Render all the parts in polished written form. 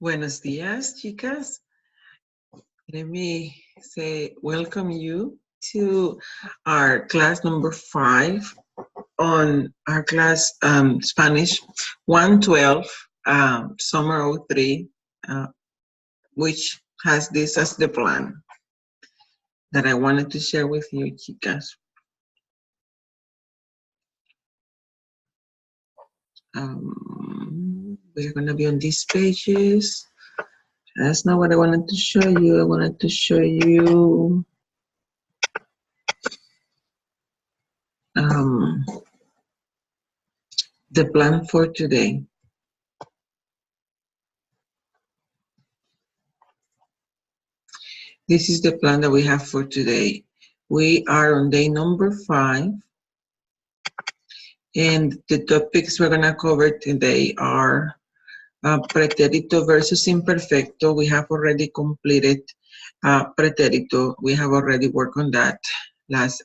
Buenos días, chicas. Let me say welcome you to our class number 5 on our class Spanish 112, Summer 03, which has this as the plan that I wanted to share with you, chicas. We're going to be on these pages. That's not what I wanted to show you. I wanted to show you the plan for today. This is the plan that we have for today. We are on day number 5. And the topics we're going to cover today are Pretérito versus Imperfecto. We have already completed Pretérito. We have already worked on that. Last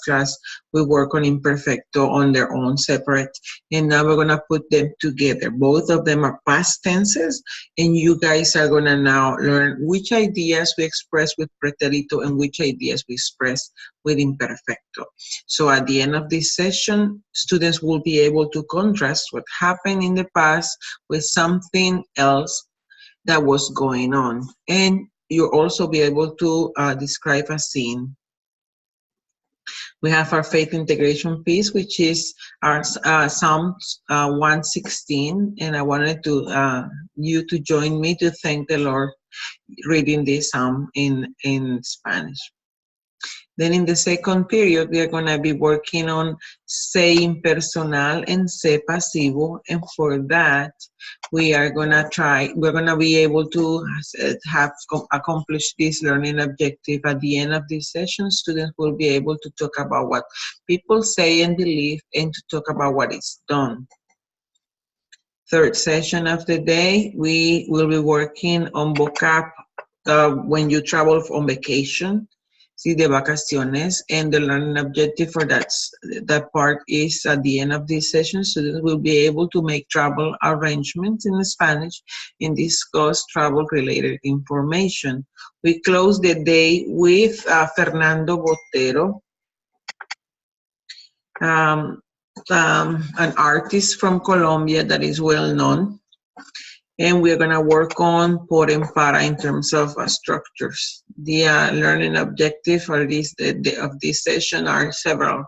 class, we work on Imperfecto on their own separate. And now we're going to put them together. Both of them are past tenses. And you guys are going to now learn which ideas we express with Pretérito and which ideas we express with Imperfecto. So at the end of this session, students will be able to contrast what happened in the past with something else that was going on. And you'll also be able to describe a scene. We have our faith integration piece, which is our Psalms 116, and I wanted to you to join me to thank the Lord reading this psalm in Spanish. Then in the second period, we are going to be working on sé impersonal and sé pasivo. And for that, we're going to be able to have accomplished this learning objective. At the end of this session, students will be able to talk about what people say and believe and to talk about what is done. Third session of the day, we will be working on vocab when you travel on vacation. See the vacaciones, and the learning objective for that part is at the end of this session, students will be able to make travel arrangements in Spanish and discuss travel-related information. We close the day with Fernando Botero, an artist from Colombia that is well known. And we're going to work on por and para in terms of structures. The learning objective for of this session are several.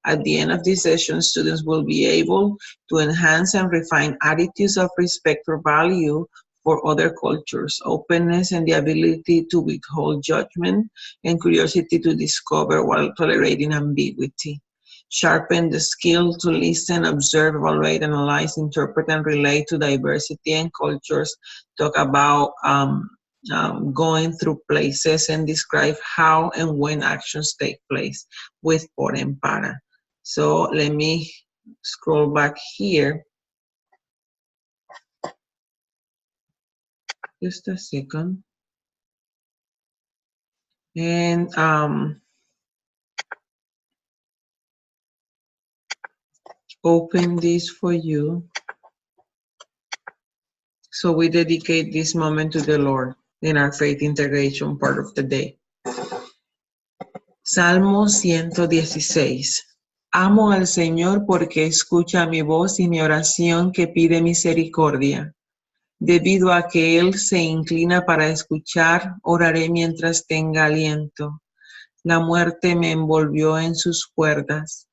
At the end of this session, students will be able to enhance and refine attitudes of respect for value for other cultures, openness and the ability to withhold judgment, and curiosity to discover while tolerating ambiguity. Sharpen the skill to listen, observe, evaluate, analyze, interpret, and relate to diversity and cultures. Talk about going through places and describe how and when actions take place with por and para. So let me scroll back here. Just a second. And open this for you. So we dedicate this moment to the Lord in our faith integration part of the day. Salmo 116. Amo al Señor porque escucha mi voz y mi oración que pide misericordia. Debido a que Él se inclina para escuchar, oraré mientras tenga aliento. La muerte me envolvió en sus cuerdas.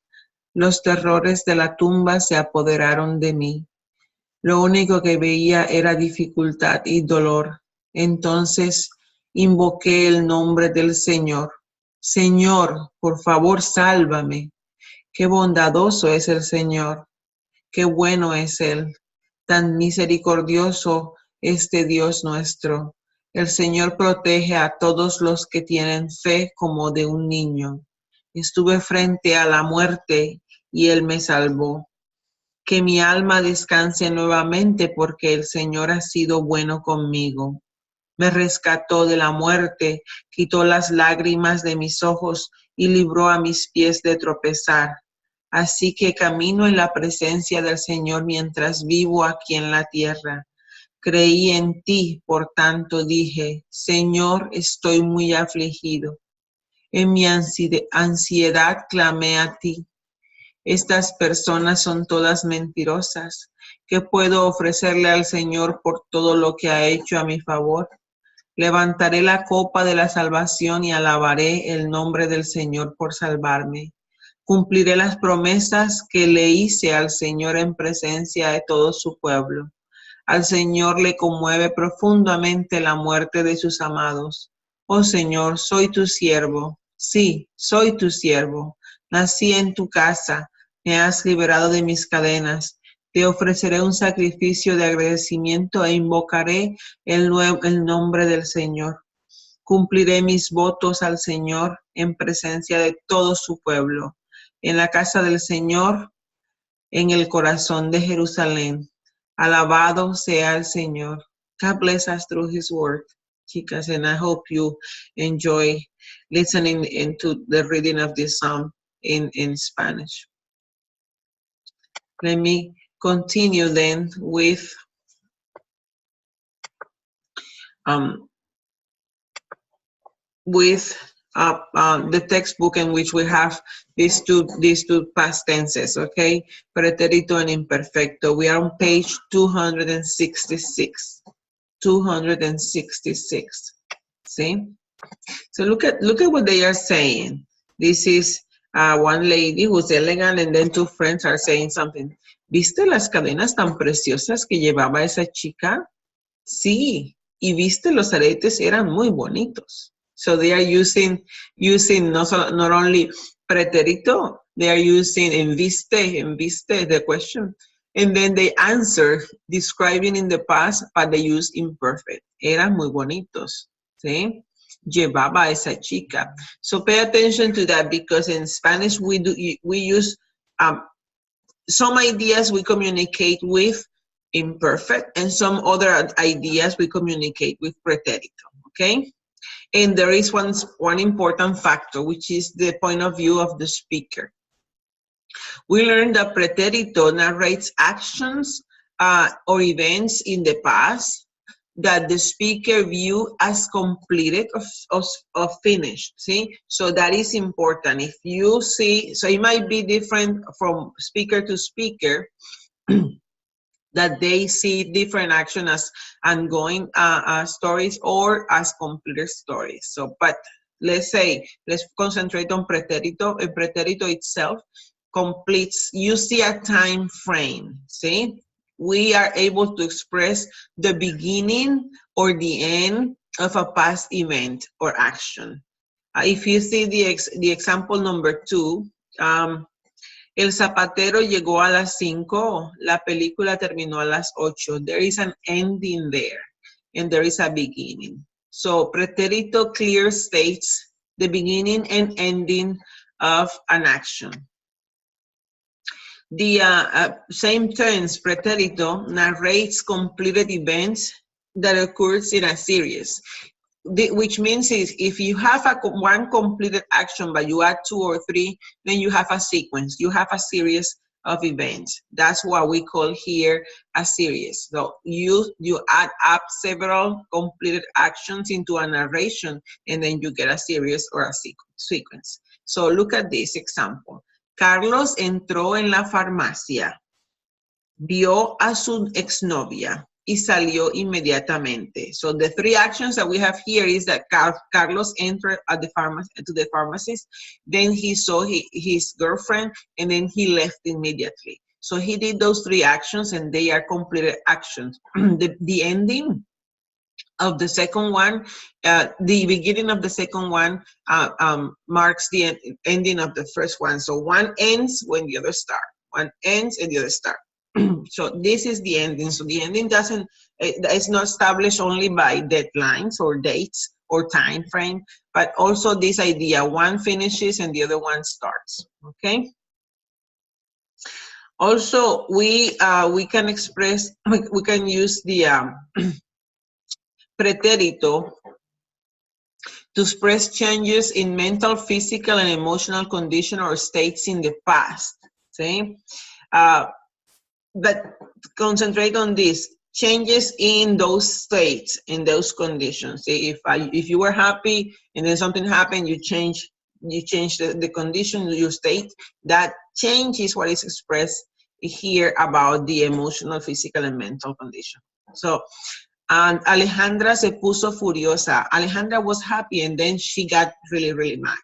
Los terrores de la tumba se apoderaron de mí. Lo único que veía era dificultad y dolor. Entonces invoqué el nombre del Señor. Señor, por favor, sálvame. Qué bondadoso es el Señor. Qué bueno es Él. Tan misericordioso este Dios nuestro. El Señor protege a todos los que tienen fe como de un niño. Estuve frente a la muerte y Él me salvó. Que mi alma descanse nuevamente porque el Señor ha sido bueno conmigo. Me rescató de la muerte, quitó las lágrimas de mis ojos y libró a mis pies de tropezar. Así que camino en la presencia del Señor mientras vivo aquí en la tierra. Creí en ti, por tanto dije, Señor, estoy muy afligido. En mi ansiedad clamé a ti. Estas personas son todas mentirosas. ¿Qué puedo ofrecerle al Señor por todo lo que ha hecho a mi favor? Levantaré la copa de la salvación y alabaré el nombre del Señor por salvarme. Cumpliré las promesas que le hice al Señor en presencia de todo su pueblo. Al Señor le conmueve profundamente la muerte de sus amados. Oh Señor, soy tu siervo. Sí, soy tu siervo. Nací en tu casa. Me has liberado de mis cadenas. Te ofreceré un sacrificio de agradecimiento e invocaré el nombre del Señor. Cumpliré mis votos al Señor en presencia de todo su pueblo. En la casa del Señor, en el corazón de Jerusalén. Alabado sea el Señor. God bless us through his word, chicas, and I hope you enjoy listening into the reading of this psalm in Spanish. Let me continue then with the textbook in which we have these two past tenses, okay? Pretérito and imperfecto. We are on page 266. 266. See? So look at what they are saying. This is one lady who's elegant, and then two friends are saying something. ¿Viste las cadenas tan preciosas que llevaba esa chica? Sí. Y viste los aretes, eran muy bonitos. So they are using not only pretérito, they are using en viste, the question. And then they answer describing in the past, but they use imperfect. Eran muy bonitos. ¿Sí? Llevaba a esa chica. So pay attention to that, because in Spanish we use some ideas we communicate with imperfect, and some other ideas we communicate with pretérito, okay? And there is one important factor, which is the point of view of the speaker. We learned that pretérito narrates actions or events in the past that the speaker view as completed or finished, see? So that is important. If you see, so it might be different from speaker to speaker, that they see different action as ongoing stories or as completed stories. So, but let's concentrate on pretérito. A pretérito itself completes, you see a time frame, see? We are able to express the beginning or the end of a past event or action. If you see the example number 2, el zapatero llegó a las 5, la película terminó a las 8. There is an ending there, and there is a beginning. So, pretérito clear states the beginning and ending of an action. The same tense, pretérito, narrates completed events that occurs in a series. Which means is if you have one completed action, but you add 2 or 3, then you have a sequence. You have a series of events. That's what we call here a series. So you add up several completed actions into a narration, and then you get a series or a sequence. So look at this example. Carlos entró en la farmacia, vio a su exnovia y salió inmediatamente. So the 3 actions that we have here is that Carlos entered at the pharmacist, then he saw his girlfriend, and then he left immediately. So he did those 3 actions, and they are completed actions. The ending of the second one, the beginning of the second one marks the ending of the first one. So one ends when the other starts. One ends and the other starts. So this is the ending. So the ending it's not established only by deadlines or dates or time frame, but also this idea, one finishes and the other one starts, okay? Also, we can express, we can use the pretérito to express changes in mental, physical, and emotional condition or states in the past, see? But concentrate on this. changes in those states, in those conditions. See, if you were happy and then something happened, you change the condition, your state. That change is what is expressed here about the emotional, physical, and mental condition. So, and Alejandra se puso furiosa. Alejandra was happy and then she got really, really mad.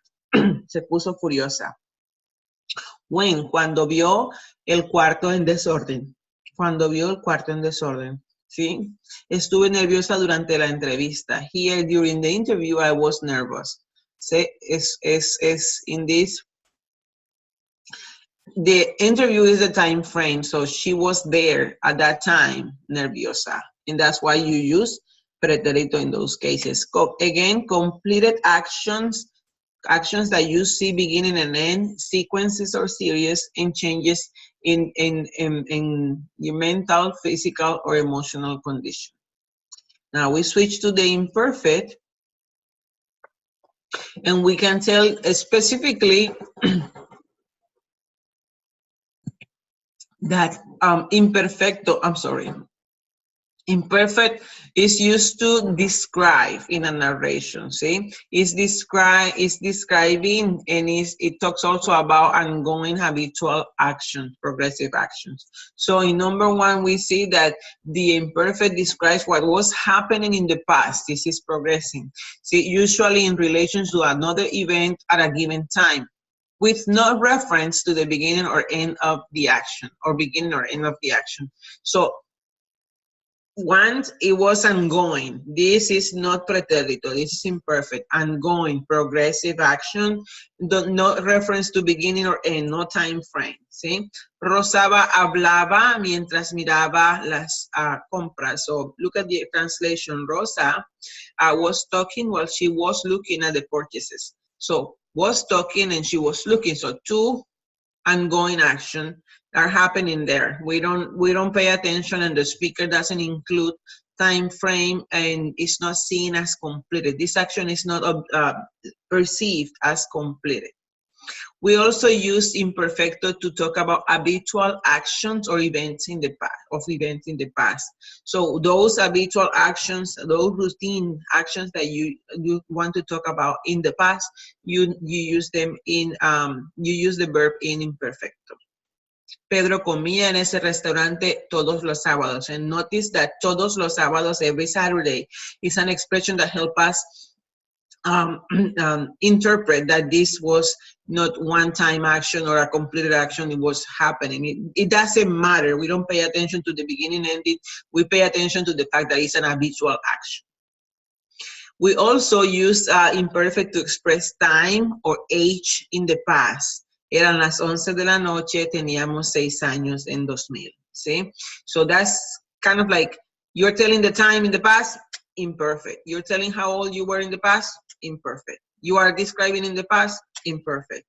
Se puso furiosa. Cuando vio el cuarto en desorden. Cuando vio el cuarto en desorden. ¿Sí? Estuve nerviosa durante la entrevista. Here, during the interview, I was nervous. ¿Sí? Es in this. The interview is the time frame, so she was there at that time, nerviosa. And that's why you use pretérito in those cases. Again, completed actions that you see beginning and end, sequences or series, and changes in your mental, physical, or emotional condition. Now we switch to the imperfect, and we can tell specifically that imperfect is used to describe in a narration. See, it's describing, and it talks also about ongoing habitual actions, progressive actions. So in number 1, we see that the imperfect describes what was happening in the past. This is progressing. See, usually in relation to another event at a given time, with no reference to the beginning or end of the action, or beginning or end of the action. So once it was ongoing. This is not pretérito. This is imperfect. Ongoing, progressive action. No reference to beginning or end, no time frame. ¿Sí? Rosaba hablaba mientras miraba las compras. So look at the translation. Rosa was talking while she was looking at the purchases. So was talking and she was looking. So 2 ongoing action are happening there. We don't pay attention, and the speaker doesn't include time frame, and it's not seen as completed. This action is not perceived as completed. We also use imperfecto to talk about habitual actions or events in the past. So those habitual actions, those routine actions that you want to talk about in the past, you use them in you use the verb in imperfecto. Pedro comía en ese restaurante todos los sábados. And notice that todos los sábados, every Saturday, is an expression that helps us interpret that this was not one-time action or a completed action. It was happening. It doesn't matter. We don't pay attention to the beginning and ending. We pay attention to the fact that it's an habitual action. We also use imperfect to express time or age in the past. Eran las 11 de la noche, teníamos 6 años en 2000. See? So that's kind of like, you're telling the time in the past, imperfect. You're telling how old you were in the past, imperfect. You are describing in the past, imperfect.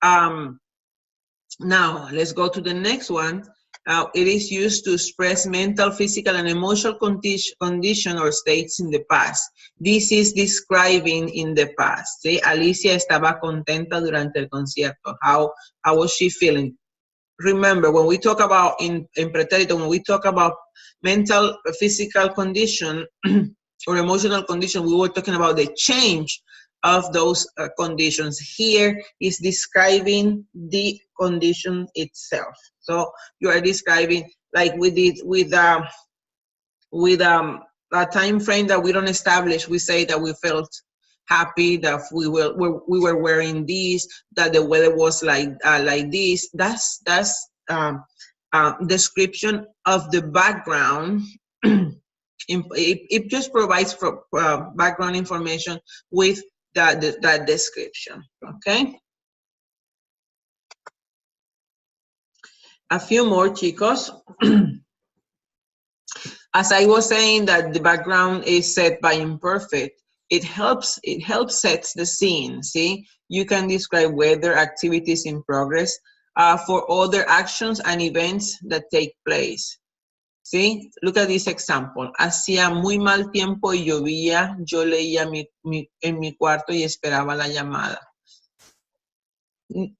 Now, let's go to the next one. It is used to express mental, physical, and emotional condition or states in the past. This is describing in the past. ¿Sí? Alicia estaba contenta durante el concierto. How was she feeling? Remember, when we talk about in pretérito, when we talk about mental, physical condition or emotional condition, we were talking about the change of those conditions. Here is describing the condition itself. So you are describing, like we did with a time frame that we don't establish. We say that we felt happy, that we were wearing this, that the weather was like this. That's description of the background. It just provides for background information with that description. Okay. A few more, chicos. As I was saying that the background is set by imperfect, it helps set the scene. See, you can describe weather, activities in progress for other actions and events that take place. See, look at this example. Hacía muy mal tiempo y llovía. Yo leía en mi cuarto y esperaba la llamada.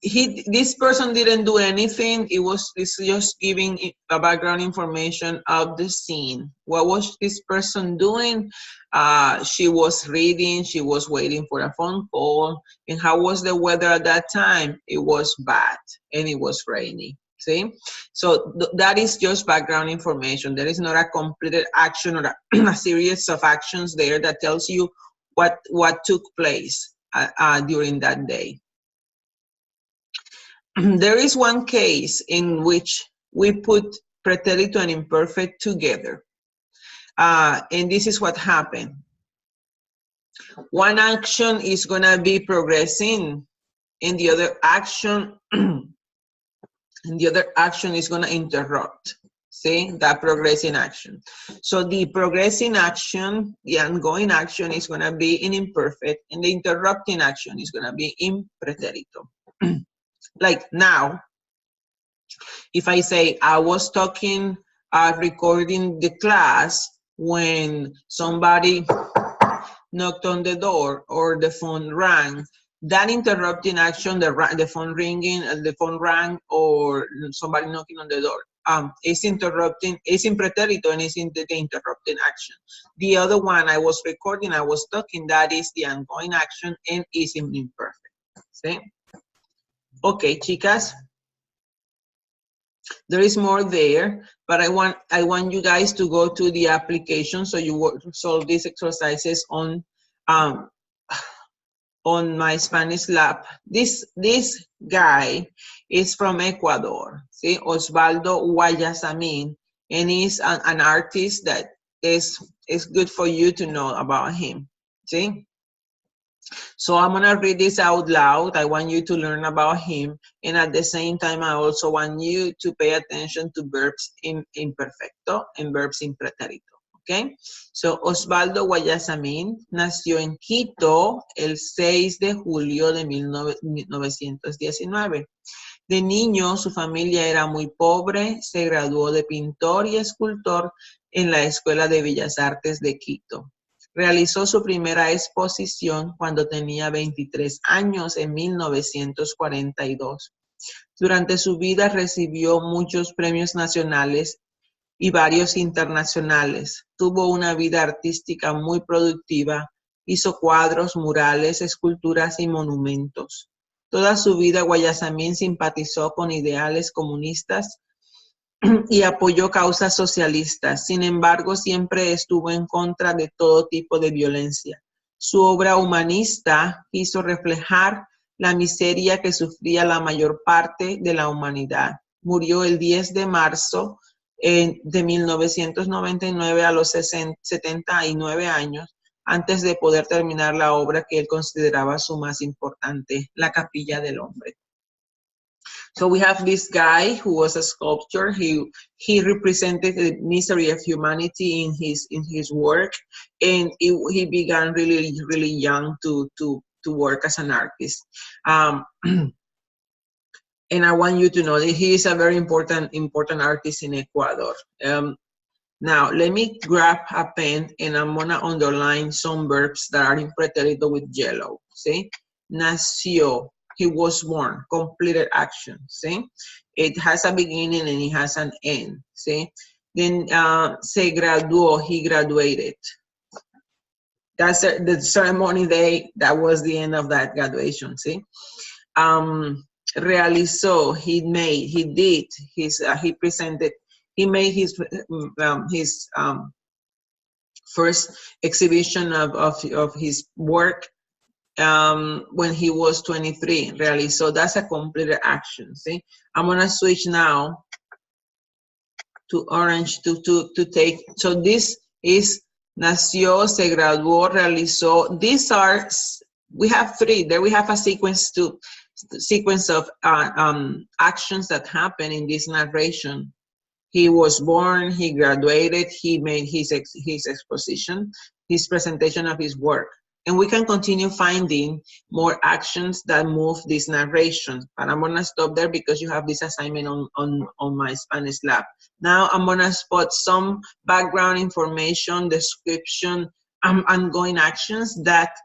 This person didn't do anything. It's just giving a background information of the scene. What was this person doing? She was reading, she was waiting for a phone call. And how was the weather at that time? It was bad and it was rainy. See? So that is just background information. There is not a completed action or a series of actions there that tells you what took place during that day. There is one case in which we put pretérito and imperfect together. And this is what happened. One action is going to be progressing, and the other action is going to interrupt. See, that progressing action. So the progressing action, the ongoing action is going to be in imperfect, and the interrupting action is going to be in pretérito. Like now, if I say I was talking, recording the class when somebody knocked on the door or the phone rang, that interrupting action, the phone ringing, the phone rang, or somebody knocking on the door, is interrupting, is in pretérito and is in the interrupting action. The other one, I was recording, I was talking, that is the ongoing action and is in imperfect. See? Okay, chicas. There is more there, but I want you guys to go to the application so you solve these exercises on my Spanish lab. This guy is from Ecuador, see, Osvaldo Guayasamín, and he's an artist that is good for you to know about him, see. So I'm going to read this out loud. I want you to learn about him. And at the same time, I also want you to pay attention to verbs in imperfecto and verbs in pretérito. Okay? So Osvaldo Guayasamín nació en Quito el 6 de julio de 1919. De niño, su familia era muy pobre. Se graduó de pintor y escultor en la Escuela de Bellas Artes de Quito. Realizó su primera exposición cuando tenía 23 años en 1942. Durante su vida recibió muchos premios nacionales y varios internacionales. Tuvo una vida artística muy productiva. Hizo cuadros, murales, esculturas y monumentos. Toda su vida Guayasamín simpatizó con ideales comunistas y apoyó causas socialistas. Sin embargo, siempre estuvo en contra de todo tipo de violencia. Su obra humanista quiso reflejar la miseria que sufría la mayor parte de la humanidad. Murió el 10 de marzo de 1999 a los 79 años, antes de poder terminar la obra que él consideraba su más importante, La Capilla del Hombre. So we have this guy who was a sculptor. He represented the misery of humanity in his work, and he began really young to work as an artist. And I want you to know that he is a very important artist in Ecuador. Now let me grab a pen and I'm gonna underline some verbs that are in pretérito with yellow. See, nació. He was born, completed action, see? It has a beginning and it has an end, see? Then se graduó, he graduated. That's the ceremony day, that was the end of that graduation, see? Realizó, he made, he did, he presented, he made his first exhibition of his work when he was 23, really. So that's a completed action, see? I'm gonna switch now to orange to take, so this is nació, se graduó, realizó. These are, we have three, there we have a sequence of actions that happen in this narration. He was born, he graduated, he made his exposition, his presentation of his work. And we can continue finding more actions that move this narration. But I'm gonna stop there because you have this assignment on my Spanish lab. Now I'm gonna spot some background information, description, ongoing actions that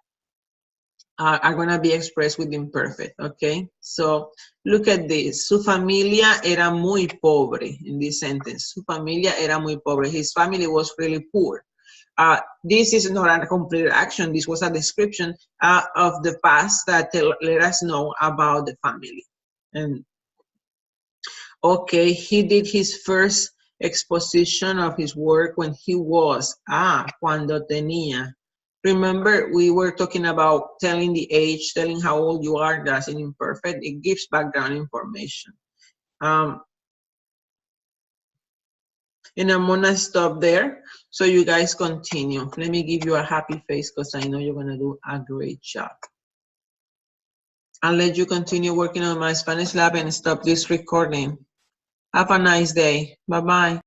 are going to be expressed with imperfect, okay? So look at this. Su familia era muy pobre in this sentence. Su familia era muy pobre. His family was really poor. This is not a complete action. This was a description of the past that let us know about the family. And okay, he did his first exposition of his work when he was, cuando tenía. Remember, we were talking about telling the age, telling how old you are. That's an imperfect. It gives background information. And I'm gonna stop there so you guys continue. Let me give you a happy face because I know you're gonna do a great job. I'll let you continue working on my Spanish lab and stop this recording. Have a nice day. Bye-bye.